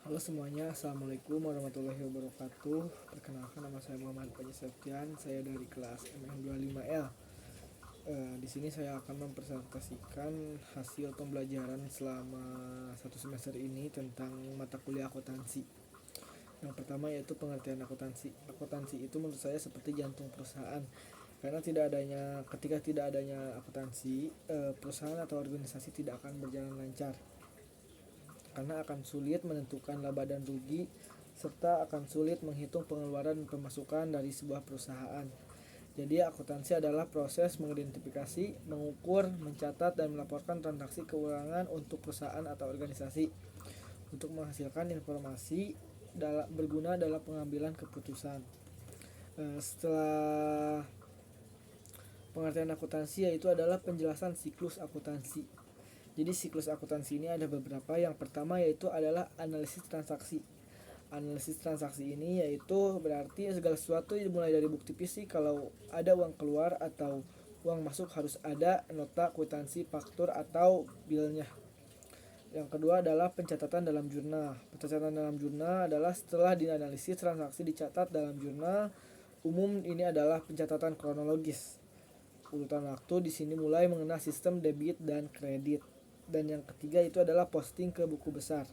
Halo semuanya, Assalamualaikum warahmatullahi wabarakatuh. Perkenalkan, nama saya Muhammad Panji Septian. Saya dari kelas MM25L. Di sini saya akan mempresentasikan hasil pembelajaran selama satu semester ini tentang mata kuliah akuntansi. Yang pertama yaitu pengertian akuntansi. Akuntansi itu menurut saya seperti jantung perusahaan. Karena ketika tidak adanya akuntansi, perusahaan atau organisasi tidak akan berjalan lancar, karena akan sulit menentukan laba dan rugi, serta akan sulit menghitung pengeluaran dan pemasukan dari sebuah perusahaan. Jadi akuntansi adalah proses mengidentifikasi, mengukur, mencatat, dan melaporkan transaksi keuangan untuk perusahaan atau organisasi untuk menghasilkan informasi berguna dalam pengambilan keputusan. Setelah pengertian akuntansi, yaitu adalah penjelasan siklus akuntansi. Jadi siklus akuntansi ini ada beberapa. Yang pertama yaitu adalah analisis transaksi. Analisis transaksi ini yaitu berarti segala sesuatu dimulai dari bukti fisik. Kalau ada uang keluar atau uang masuk harus ada nota, kwitansi, faktur atau bilnya. Yang kedua adalah pencatatan dalam jurnal. Pencatatan dalam jurnal adalah setelah dianalisis transaksi dicatat dalam jurnal. Umum ini adalah pencatatan kronologis. Urutan waktu di sini mulai mengenal sistem debit dan kredit. Dan yang ketiga itu adalah posting ke buku besar.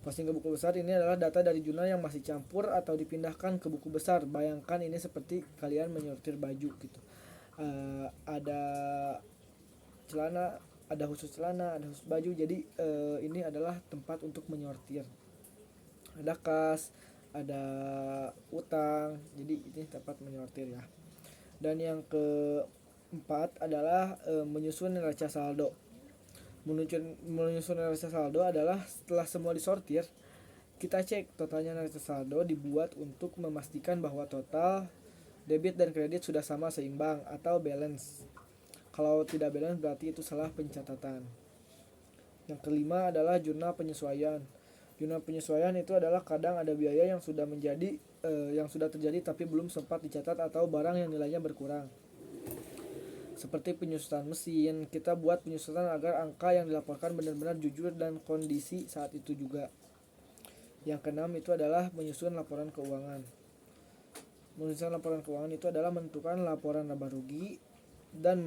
Posting ke buku besar ini adalah data dari jurnal yang masih campur atau dipindahkan ke buku besar. Bayangkan ini seperti kalian menyortir baju gitu. Ada celana, ada khusus celana, ada khusus baju. Jadi ini adalah tempat untuk menyortir. Ada kas, ada utang. Jadi ini tempat menyortir ya. Dan yang keempat adalah menyusun neraca saldo. Menyusun neraca saldo adalah setelah semua disortir, kita cek totalnya neraca saldo dibuat untuk memastikan bahwa total debit dan kredit sudah sama seimbang atau balance. Kalau tidak balance berarti itu salah pencatatan. Yang kelima adalah jurnal penyesuaian. Jurnal penyesuaian itu adalah kadang ada biaya yang sudah terjadi tapi belum sempat dicatat atau barang yang nilainya berkurang. Seperti penyusutan mesin, kita buat penyusutan agar angka yang dilaporkan benar-benar jujur dan kondisi saat itu juga. Yang keenam itu adalah menyusun laporan keuangan. Menyusun laporan keuangan itu adalah menentukan laporan laba rugi dan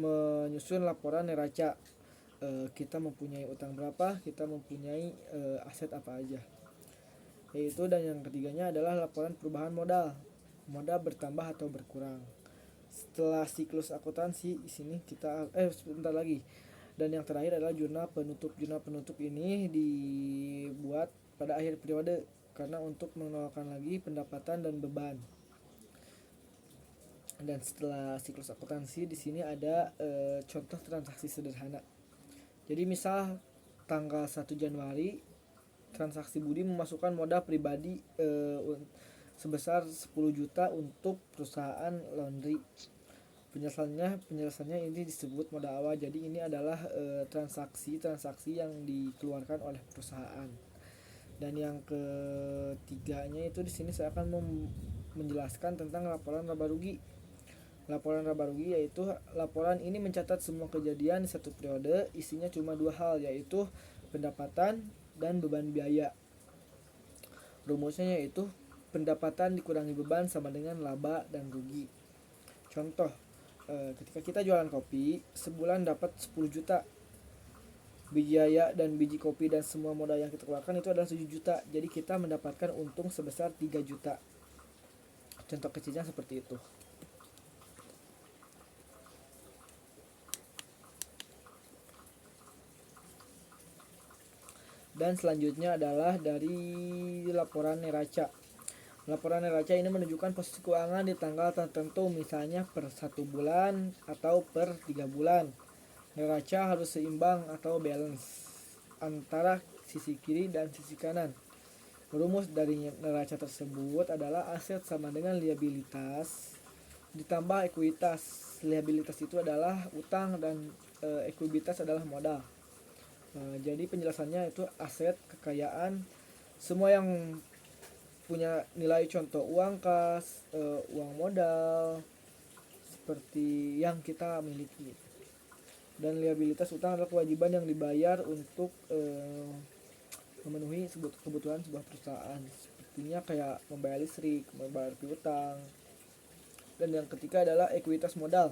menyusun laporan neraca. Kita mempunyai utang berapa, kita mempunyai aset apa aja. Dan yang ketiganya adalah laporan perubahan modal. Modal bertambah atau berkurang. Setelah siklus akuntansi di sini kita sebentar lagi. Dan yang terakhir adalah jurnal penutup. Jurnal penutup ini dibuat pada akhir periode karena untuk mengenalkan lagi pendapatan dan beban. Dan setelah siklus akuntansi di sini ada contoh transaksi sederhana. Jadi misal tanggal 1 Januari transaksi Budi memasukkan modal pribadi sebesar 10 juta untuk perusahaan laundry. Penjelasannya ini disebut modal awal. Jadi ini adalah transaksi yang dikeluarkan oleh perusahaan. Dan yang ketiganya itu di sini saya akan menjelaskan tentang laporan laba rugi. Laporan laba rugi yaitu laporan ini mencatat semua kejadian di satu periode. Isinya cuma dua hal, yaitu pendapatan dan beban biaya. Rumusnya yaitu pendapatan dikurangi beban sama dengan laba dan rugi. Contoh, ketika kita jualan kopi, sebulan dapat 10 juta. Biaya dan biji kopi dan semua modal yang kita keluarkan itu adalah 7 juta. Jadi kita mendapatkan untung sebesar 3 juta. Contoh kecilnya seperti itu. Dan selanjutnya adalah dari laporan neraca. Laporan neraca ini menunjukkan posisi keuangan di tanggal tertentu, misalnya per 1 bulan atau per 3 bulan. Neraca harus seimbang atau balance antara sisi kiri dan sisi kanan. Rumus dari neraca tersebut adalah aset sama dengan liabilitas ditambah ekuitas. Liabilitas itu adalah utang dan ekuitas adalah modal. Jadi penjelasannya itu aset, kekayaan, semua yang punya nilai, contoh uang kas, uang modal, seperti yang kita miliki. Dan liabilitas utang adalah kewajiban yang dibayar untuk memenuhi kebutuhan sebuah perusahaan, sepertinya kayak membayar listrik, membayar piutang. Dan yang ketiga adalah ekuitas modal.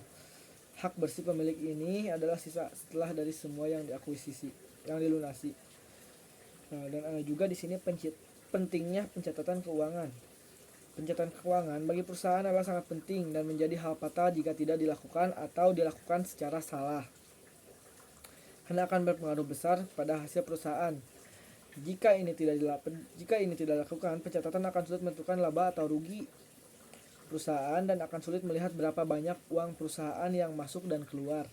Hak bersih pemilik ini adalah sisa setelah dari semua yang diakuisisi, yang dilunasi. Nah, dan ada juga di sini pentingnya pencatatan keuangan. Pencatatan keuangan bagi perusahaan adalah sangat penting dan menjadi hal fatal jika tidak dilakukan atau dilakukan secara salah, karena akan berpengaruh besar pada hasil perusahaan. Jika ini tidak dilakukan, pencatatan akan sulit menentukan laba atau rugi perusahaan dan akan sulit melihat berapa banyak uang perusahaan yang masuk dan keluar,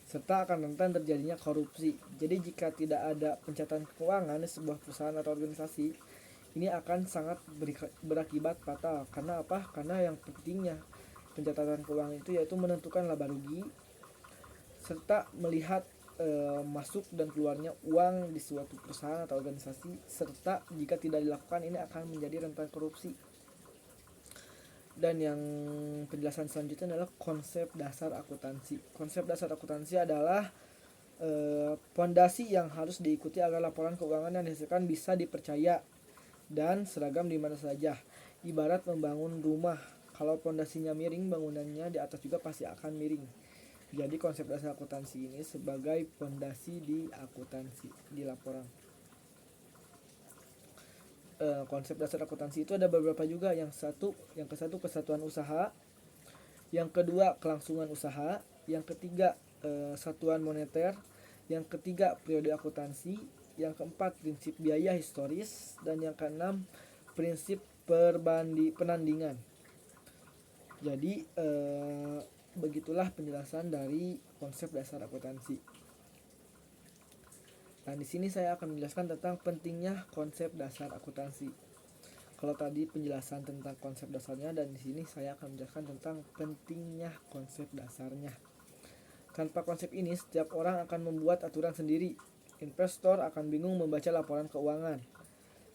serta akan rentan terjadinya korupsi. Jadi jika tidak ada pencatatan keuangan di sebuah perusahaan atau organisasi, ini akan sangat berakibat fatal. Karena apa? Karena yang pentingnya pencatatan keuangan itu yaitu menentukan laba rugi serta melihat masuk dan keluarnya uang di suatu perusahaan atau organisasi, serta jika tidak dilakukan ini akan menjadi rentan korupsi. Dan yang penjelasan selanjutnya adalah konsep dasar akuntansi. Konsep dasar akuntansi adalah pondasi yang harus diikuti agar laporan keuangan yang dihasilkan bisa dipercaya dan seragam di mana saja. Ibarat membangun rumah, kalau pondasinya miring, bangunannya di atas juga pasti akan miring. Jadi konsep dasar akuntansi ini sebagai pondasi di akuntansi, di laporan. Konsep dasar akuntansi itu ada beberapa juga. Yang ke satu kesatuan usaha, yang kedua kelangsungan usaha, yang ketiga satuan moneter, yang ketiga periode akuntansi, yang keempat prinsip biaya historis, dan yang keenam prinsip penandingan. Jadi begitulah penjelasan dari konsep dasar akuntansi. Dan di sini saya akan menjelaskan tentang pentingnya konsep dasar akuntansi. Kalau tadi penjelasan tentang konsep dasarnya, dan di sini saya akan menjelaskan tentang pentingnya konsep dasarnya. Tanpa konsep ini, setiap orang akan membuat aturan sendiri. Investor akan bingung membaca laporan keuangan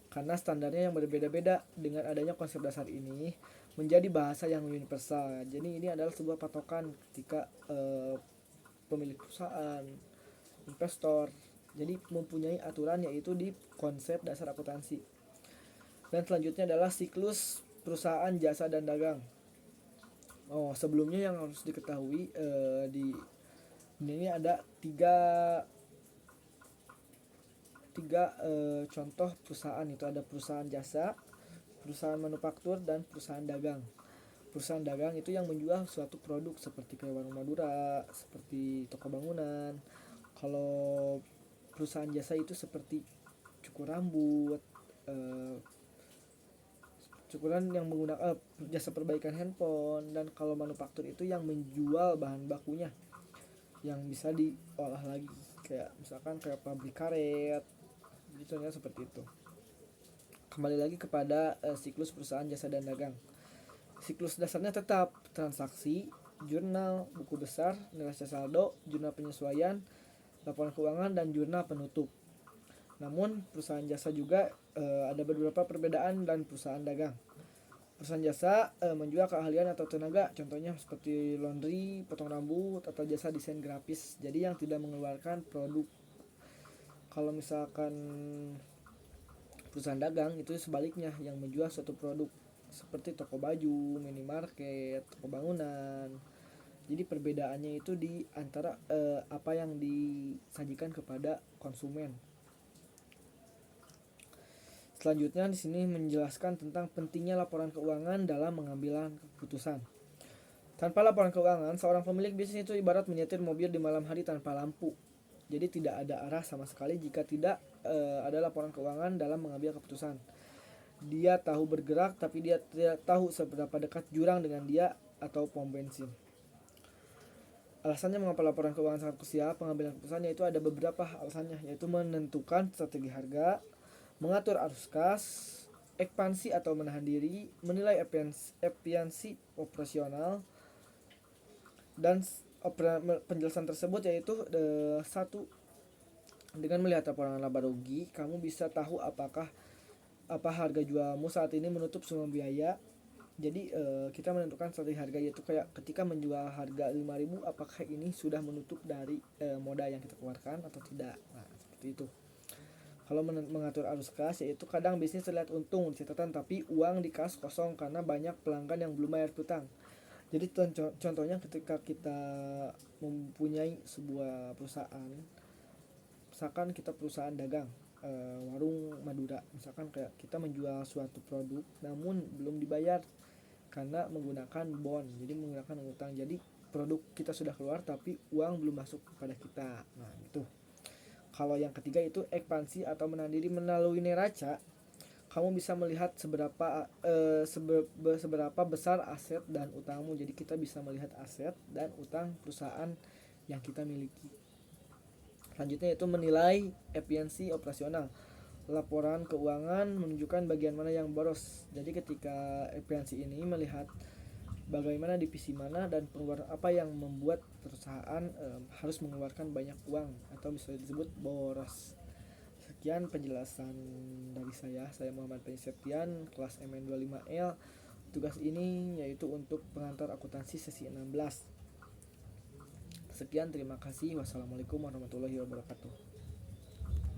karena standarnya yang berbeda-beda. Dengan adanya konsep dasar ini menjadi bahasa yang universal. Jadi ini adalah sebuah patokan ketika pemilik perusahaan, investor, jadi mempunyai aturan yaitu di konsep dasar akuntansi. Dan selanjutnya adalah siklus perusahaan jasa dan dagang. Sebelumnya yang harus diketahui di ini ada tiga contoh perusahaan, itu ada perusahaan jasa, perusahaan manufaktur, dan perusahaan dagang. Perusahaan dagang itu yang menjual suatu produk seperti kayak warung Madura, seperti toko bangunan. Kalau perusahaan jasa itu seperti cukur rambut, cukuran yang menggunakan jasa perbaikan handphone. Dan kalau manufaktur itu yang menjual bahan bakunya yang bisa diolah lagi, kayak misalkan kayak pabrik karet. Jadi contohnya seperti itu. Kembali lagi kepada siklus perusahaan jasa dan dagang. Siklus dasarnya tetap transaksi, jurnal, buku besar, neraca saldo, jurnal penyesuaian, laporan keuangan, dan jurnal penutup. Namun perusahaan jasa juga ada beberapa perbedaan dan perusahaan dagang. Perusahaan jasa menjual keahlian atau tenaga, contohnya seperti laundry, potong rambut, atau jasa desain grafis, jadi yang tidak mengeluarkan produk. Kalau misalkan perusahaan dagang itu sebaliknya, yang menjual suatu produk seperti toko baju, minimarket, toko bangunan. Jadi perbedaannya itu di antara apa yang disajikan kepada konsumen. Selanjutnya di sini menjelaskan tentang pentingnya laporan keuangan dalam mengambil keputusan. Tanpa laporan keuangan, seorang pemilik bisnis itu ibarat menyetir mobil di malam hari tanpa lampu. Jadi tidak ada arah sama sekali jika tidak ada laporan keuangan dalam mengambil keputusan. Dia tahu bergerak, tapi dia tidak tahu seberapa dekat jurang dengan dia atau pom bensin. Alasannya mengapa laporan keuangan sangat krusial pengambilan keputusan, yaitu ada beberapa alasannya, yaitu menentukan strategi harga, mengatur arus kas, ekspansi atau menahan diri, menilai efisiensi operasional. Dan penjelasan tersebut yaitu satu, dengan melihat laporan laba rugi, kamu bisa tahu apa harga jualmu saat ini menutup semua biaya. Jadi kita menentukan strategi harga, yaitu kayak ketika menjual harga 5.000, apakah ini sudah menutup dari modal yang kita keluarkan atau tidak. Nah, seperti itu. Kalau mengatur arus kas, yaitu kadang bisnis terlihat untung di catatan tapi uang di kas kosong karena banyak pelanggan yang belum bayar hutang. Jadi contohnya ketika kita mempunyai sebuah perusahaan, misalkan kita perusahaan dagang, warung Madura, misalkan kayak kita menjual suatu produk namun belum dibayar karena menggunakan bond, jadi menggunakan utang. Jadi produk kita sudah keluar tapi uang belum masuk kepada kita. Nah gitu. Kalau yang ketiga itu ekspansi atau menahan diri melalui neraca. Kamu bisa melihat seberapa besar aset dan utangmu. Jadi kita bisa melihat aset dan utang perusahaan yang kita miliki. Selanjutnya itu menilai efisiensi operasional. Laporan keuangan menunjukkan bagian mana yang boros. Jadi ketika efisiensi ini melihat bagaimana divisi mana dan pengeluaran apa yang membuat perusahaan harus mengeluarkan banyak uang atau bisa disebut boros. Sekian penjelasan dari saya Muhammad Penny Septian, kelas MN25L. Tugas ini yaitu untuk pengantar akuntansi sesi 16. Sekian, terima kasih. Wassalamualaikum warahmatullahi wabarakatuh.